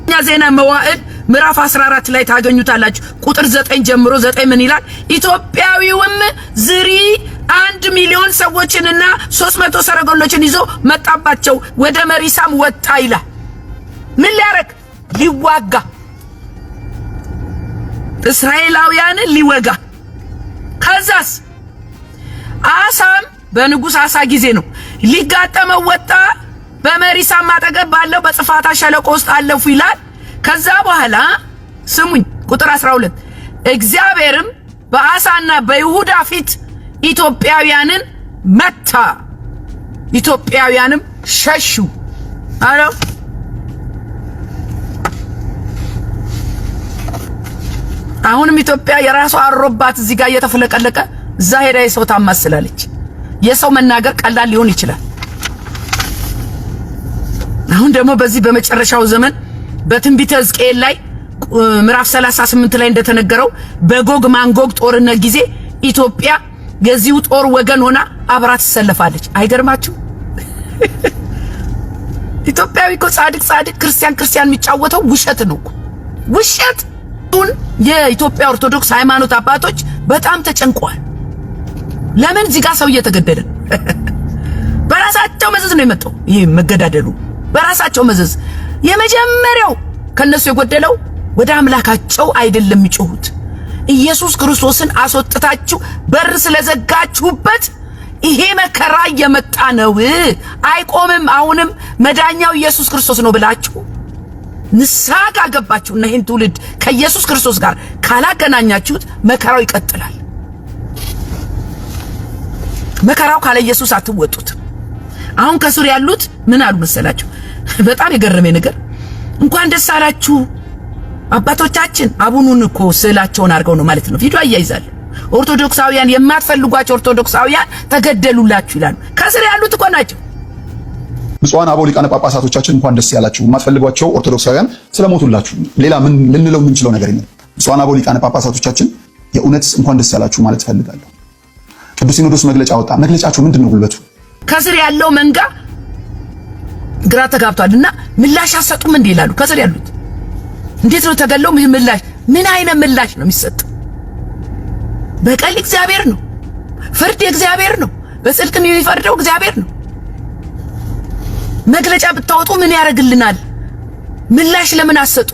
እኛ ዜና መዋዕል ምዕራፍ 14 ላይ ታገኙታላችሁ። ቁጥር 9 ጀምሮ 9 ምን ይላል? ኢትዮጵያዊውም ዝሪ 1 ሚሊዮን ሰዎችንና 300 ሰረገሎችን ይዞ መጣባቸው፣ ወደ መሪሳም ወጣ ይላል። ምን ሊያረግ? ሊዋጋ፣ እስራኤላውያንን ሊወጋ። ከዛስ አሳም በንጉስ አሳ ጊዜ ነው ሊጋጠመው ወጣ። በመሪሳም አጠገብ ባለው በጽፋታ ሸለቆ ውስጥ አለፉ ይላል። ከዛ በኋላ ስሙኝ ቁጥር 12 እግዚአብሔርም በአሳና በይሁዳ ፊት ኢትዮጵያውያንን መታ፣ ኢትዮጵያውያንም ሸሹ አለ። አሁንም ኢትዮጵያ የራሷ አሮባት እዚህ ጋር እየተፈለቀለቀ እዛ ሄዳ የሰው ታማስላለች። የሰው መናገር ቀላል ሊሆን ይችላል። አሁን ደግሞ በዚህ በመጨረሻው ዘመን በትንቢተ ሕዝቅኤል ላይ ምዕራፍ 38 ላይ እንደተነገረው በጎግ ማንጎግ ጦርነት ጊዜ ኢትዮጵያ የዚሁ ጦር ወገን ሆና አብራ ትሰለፋለች። አይገርማችሁ? ኢትዮጵያዊ እኮ ጻድቅ ክርስቲያን የሚጫወተው ውሸት ነው እኮ ውሸት። የኢትዮጵያ ኦርቶዶክስ ሃይማኖት አባቶች በጣም ተጨንቀዋል። ለምን እዚህ ጋር ሰው እየተገደለ በራሳቸው መዘዝ ነው የመጣው። ይሄ መገዳደሉ በራሳቸው መዘዝ። የመጀመሪያው ከነሱ የጎደለው ወደ አምላካቸው አይደለም የሚጮሁት። ኢየሱስ ክርስቶስን አስወጥታችሁ በር ስለዘጋችሁበት ይሄ መከራ እየመጣ ነው፣ አይቆምም፣ አሁንም መዳኛው ኢየሱስ ክርስቶስ ነው ብላችሁ ንስሐ ካገባችሁና ይህን ትውልድ ከኢየሱስ ክርስቶስ ጋር ካላገናኛችሁት መከራው ይቀጥላል። መከራው ካለ ኢየሱስ አትወጡት። አሁን ከሱር ያሉት ምን አሉ መሰላችሁ? በጣም የገረመኝ ነገር እንኳን ደስ አላችሁ አባቶቻችን። አቡኑን እኮ ስዕላቸውን አድርገው ነው ማለት ነው ቪዲዮ አያይዛለሁ። ኦርቶዶክሳውያን የማትፈልጓቸው ኦርቶዶክሳውያን ተገደሉላችሁ ይላሉ። ከስር ያሉት እኮ ናቸው። ብፁዓን አበው ሊቃነ ጳጳሳቶቻችን እንኳን ደስ ያላችሁ። የማትፈልጓቸው ኦርቶዶክሳውያን ስለሞቱላችሁ ሌላ ምን ልንለው የምንችለው ነገር የለም። ብፁዓን አበው ሊቃነ ጳጳሳቶቻችን የእውነት እንኳን ደስ ያላችሁ ማለት ፈልጋለሁ። ቅዱስ ሲኖዶስ መግለጫ ወጣ። መግለጫችሁ ምንድነው? ጉልበቱ ከስር ያለው መንጋ ግራ ተጋብቷልና ምላሽ አሰጡም እንዴ ይላሉ። ከስር ያሉት እንዴት ነው ተገለው ምላሽ? ምን አይነት ምላሽ ነው የሚሰጠው? በቀል እግዚአብሔር ነው፣ ፍርድ እግዚአብሔር ነው፣ በጽድቅ የሚፈርደው እግዚአብሔር ነው። መግለጫ ብታወጡ ምን ያደርግልናል? ምላሽ ለምን አሰጡ?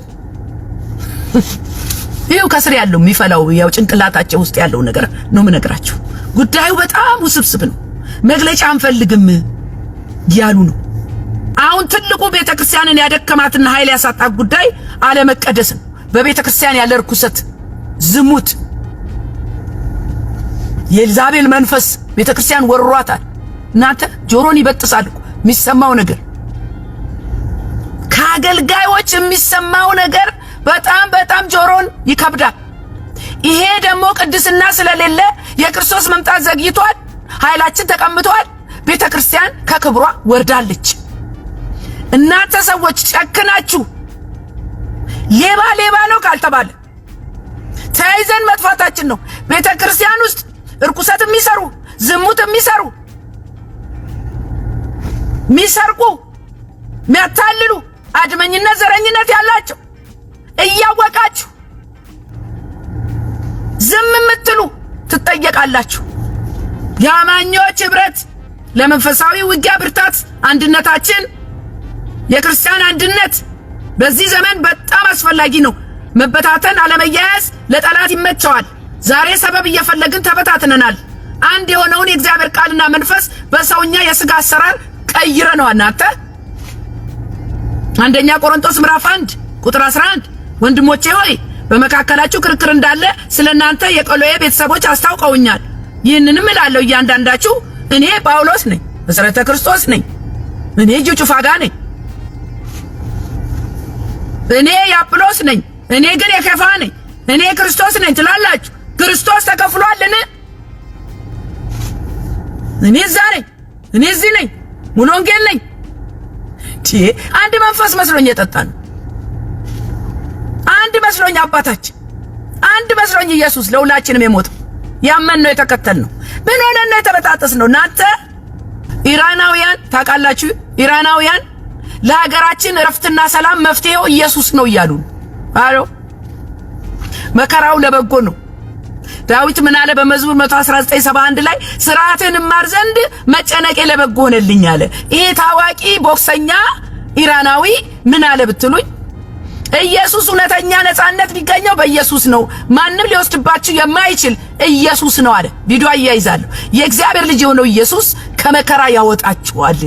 ይሄው ከስር ያለው የሚፈላው ያው ጭንቅላታቸው ውስጥ ያለው ነገር ነው የምነግራችሁ። ጉዳዩ በጣም ውስብስብ ነው። መግለጫ አንፈልግም ያሉ ነው። አሁን ትልቁ ቤተክርስቲያንን ያደከማትና ኃይል ያሳጣት ጉዳይ አለመቀደስ ነው። በቤተክርስቲያን ያለ ርኩሰት፣ ዝሙት፣ የኤልዛቤል መንፈስ ቤተክርስቲያን ወርሯታል። እናንተ ጆሮን ይበጥሳል እኮ የሚሰማው ነገር፣ ከአገልጋዮች የሚሰማው ነገር በጣም ጆሮን ይከብዳል። ይሄ ደግሞ ቅድስና ስለሌለ የክርስቶስ መምጣት ዘግይቷል፣ ኃይላችን ተቀምጧል፣ ቤተክርስቲያን ከክብሯ ወርዳለች። እናንተ ሰዎች ጨክናችሁ ሌባ ነው ካልተባለ ተያይዘን መጥፋታችን ነው። ቤተክርስቲያን ውስጥ እርኩሰት የሚሰሩ ዝሙት የሚሰሩ ሚሰርቁ ሚያታልሉ አድመኝነት ዘረኝነት ያላቸው እያወቃችሁ ዝም የምትሉ ትጠየቃላችሁ። የአማኞች ህብረት ለመንፈሳዊ ውጊያ ብርታት አንድነታችን የክርስቲያን አንድነት በዚህ ዘመን በጣም አስፈላጊ ነው። መበታተን አለመያያዝ ለጠላት ይመቸዋል። ዛሬ ሰበብ እየፈለግን ተበታትነናል። አንድ የሆነውን የእግዚአብሔር ቃልና መንፈስ በሰውኛ የሥጋ አሰራር ቀይረነዋል። እናንተ አንደኛ ቆሮንቶስ ምዕራፍ 1 ቁጥር 11 ወንድሞቼ ሆይ በመካከላችሁ ክርክር እንዳለ ስለናንተ የቆሎዬ ቤተሰቦች አስታውቀውኛል። ይህንንም እላለሁ እያንዳንዳችሁ እኔ ጳውሎስ ነኝ፣ መሠረተ ክርስቶስ ነኝ፣ እኔ እጁ ጩፋጋ ነኝ፣ እኔ የአጵሎስ ነኝ፣ እኔ ግን የኬፋ ነኝ፣ እኔ ክርስቶስ ነኝ ትላላችሁ። ክርስቶስ ተከፍሏልን? እኔ እዛ ነኝ፣ እኔ እዚህ ነኝ፣ ሙሉ ወንጌል ነኝ። አንድ መንፈስ መስሎኝ የጠጣን፣ አንድ መስሎኝ አባታችን፣ አንድ መስሎኝ ኢየሱስ ለሁላችንም የሞተው ያመንነው የተከተልነው። ምን ሆነን ነው የተበጣጠስነው? እናንተ ኢራናውያን ታውቃላችሁ፣ ኢራናውያን ለሀገራችን እረፍትና ሰላም መፍትሄው ኢየሱስ ነው እያሉ አሎ። መከራው ለበጎ ነው። ዳዊት ምን አለ በመዝሙር 119:71 ላይ ስርዓትን ማር ዘንድ መጨነቄ ለበጎ ሆነልኝ አለ። ይሄ ታዋቂ ቦክሰኛ ኢራናዊ ምን አለ ብትሉኝ ኢየሱስ እውነተኛ ነፃነት ቢገኘው በኢየሱስ ነው፣ ማንም ሊወስድባችሁ የማይችል ኢየሱስ ነው አለ። ቪዲዮ አያይዛለሁ። የእግዚአብሔር ልጅ የሆነው ኢየሱስ ከመከራ ያወጣችኋል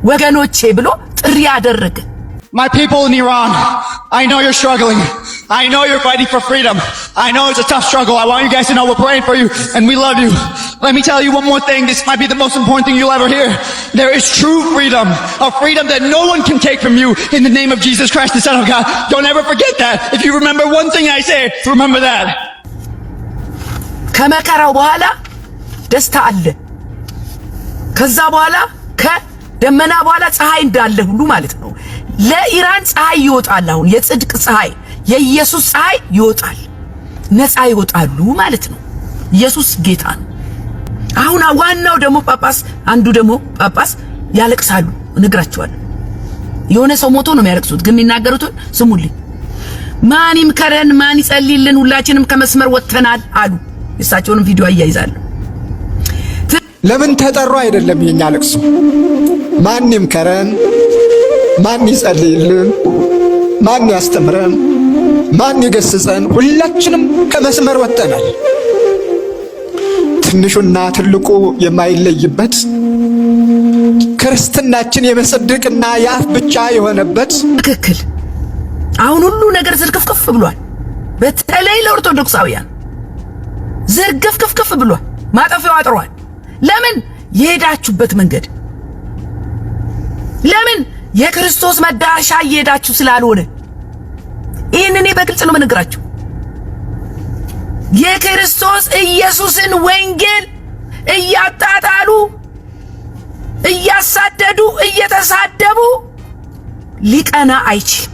ወገኖቼ ብሎ ጥሪ ያደረገ። My people in Iran, I know you're struggling. I know you're fighting for freedom. I know it's a tough struggle. I want you guys to know we're praying for you and we love you. Let me tell you one more thing. This might be the most important thing you'll ever hear. There is true freedom, a freedom that no one can take from you in the name of Jesus Christ, the Son of God. Don't ever forget that. If you remember one thing I say, remember that. ከመከራው በኋላ ደስታ አለ። ከዛ በኋላ ከደመና በኋላ ፀሐይ እንዳለ ሁሉ ማለት ነው። ለኢራን ፀሐይ ይወጣል። አሁን የጽድቅ ፀሐይ የኢየሱስ ፀሐይ ይወጣል። ነፃ ይወጣሉ ማለት ነው። ኢየሱስ ጌታ ነው። አሁን ዋናው ደግሞ ጳጳስ አንዱ ደግሞ ጳጳስ ያለቅሳሉ እነግራቸዋለሁ። የሆነ ሰው ሞቶ ነው የሚያለቅሱት፣ ግን የሚናገሩትን ስሙልኝ። ማን ይምከረን ማን ይጸልይልን ሁላችንም ከመስመር ወጥተናል አሉ። እሳቸውንም ቪዲዮ አያይዛለሁ። ለምን ተጠሩ አይደለም የኛ ለቅሶ። ማን ይምከረን ማን ይጸልይልን ማን ያስተምረን ማን ይገስጸን፣ ሁላችንም ከመስመር ወጥተናል። ትንሹና ትልቁ የማይለይበት ክርስትናችን የመሰደቅና የአፍ ብቻ የሆነበት ትክክል። አሁን ሁሉ ነገር ዝርግፍግፍ ብሏል። በተለይ ለኦርቶዶክሳውያን ዝርግፍግፍ ብሏል። ማጠፊያው አጥሯል። ለምን? የሄዳችሁበት መንገድ ለምን የክርስቶስ መዳረሻ እየሄዳችሁ ስላልሆነ። ይህን እኔ በግልጽ ነው የምነግራችሁ። የክርስቶስ ኢየሱስን ወንጌል እያጣጣሉ እያሳደዱ እየተሳደቡ ሊቀና አይችልም።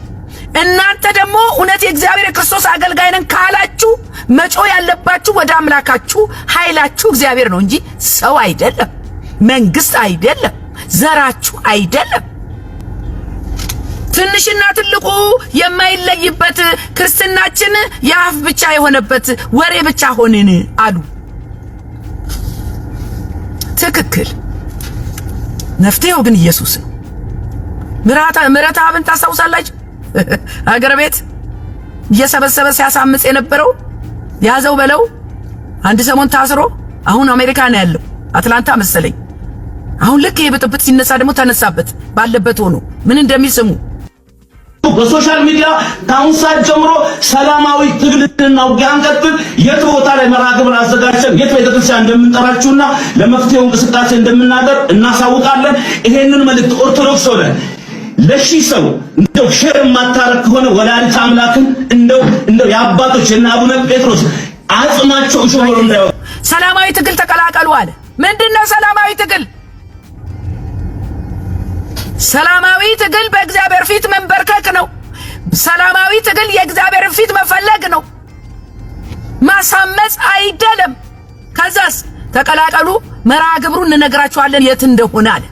እናንተ ደግሞ እውነት የእግዚአብሔር የክርስቶስ አገልጋይ ነን ካላችሁ መጮ ያለባችሁ ወደ አምላካችሁ ኃይላችሁ እግዚአብሔር ነው እንጂ ሰው አይደለም፣ መንግስት አይደለም፣ ዘራችሁ አይደለም። ትንሽና ትልቁ የማይለይበት ክርስትናችን የአፍ ብቻ የሆነበት ወሬ ብቻ ሆነን አሉ። ትክክል። መፍትሄው ግን ኢየሱስ ነው። ምሕረት አብን ታስታውሳላችሁ? አገር ቤት እየሰበሰበ ሲያሳምጽ የነበረው ያዘው በለው አንድ ሰሞን ታስሮ አሁን አሜሪካ ነው ያለው፣ አትላንታ መሰለኝ። አሁን ልክ ይሄ ብጥብጥ ሲነሳ ደግሞ ተነሳበት ባለበት ሆኖ ምን እንደሚስሙ በሶሻል ሚዲያ ከአሁን ሰዓት ጀምሮ ሰላማዊ ትግልና ውጊያ አንቀጥል፣ የት ቦታ ላይ መርሃ ግብር አዘጋጅተን የት ቤተክርስቲያን እንደምንጠራችሁና ለመፍትሄው እንቅስቃሴ እንደምናደርግ እናሳውቃለን። ይሄንን መልእክት ኦርቶዶክስ ሆነ ለሺህ ሰው እንደው ሼር ማታረክ ከሆነ ወላዲተ አምላክን እንደው የአባቶች እና አቡነ ጴጥሮስ አጽማቸው ሾሮ እንዳይወጣ ሰላማዊ ትግል ተቀላቀሉ አለ። ምንድነው ሰላማዊ ትግል? ሰላማዊ ትግል በእግዚአብሔር ፊት መንበርከክ ነው። ሰላማዊ ትግል የእግዚአብሔር ፊት መፈለግ ነው፣ ማሳመጽ አይደለም። ከዛስ ተቀላቀሉ፣ መርሃ ግብሩን እንነግራችኋለን የት እንደሆነ አለ።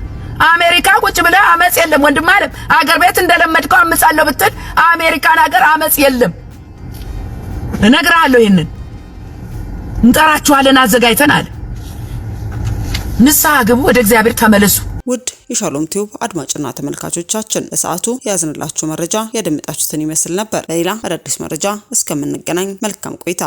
አሜሪካ ቁጭ ብለህ አመጽ የለም ወንድም አለ። አገር ቤት እንደለመድከው አመጻለሁ ብትል አሜሪካን ሀገር አመጽ የለም። እነግራለሁ፣ ይሄንን እንጠራችኋለን አዘጋጅተን አለ። ንስሐ ግቡ፣ ወደ እግዚአብሔር ተመለሱ። ውድ የሻሎም ቲዩብ አድማጭና ተመልካቾቻችን ለሰዓቱ ያዝንላችሁ መረጃ ያደመጣችሁትን ይመስል ነበር። በሌላ አዳዲስ መረጃ እስከምንገናኝ መልካም ቆይታ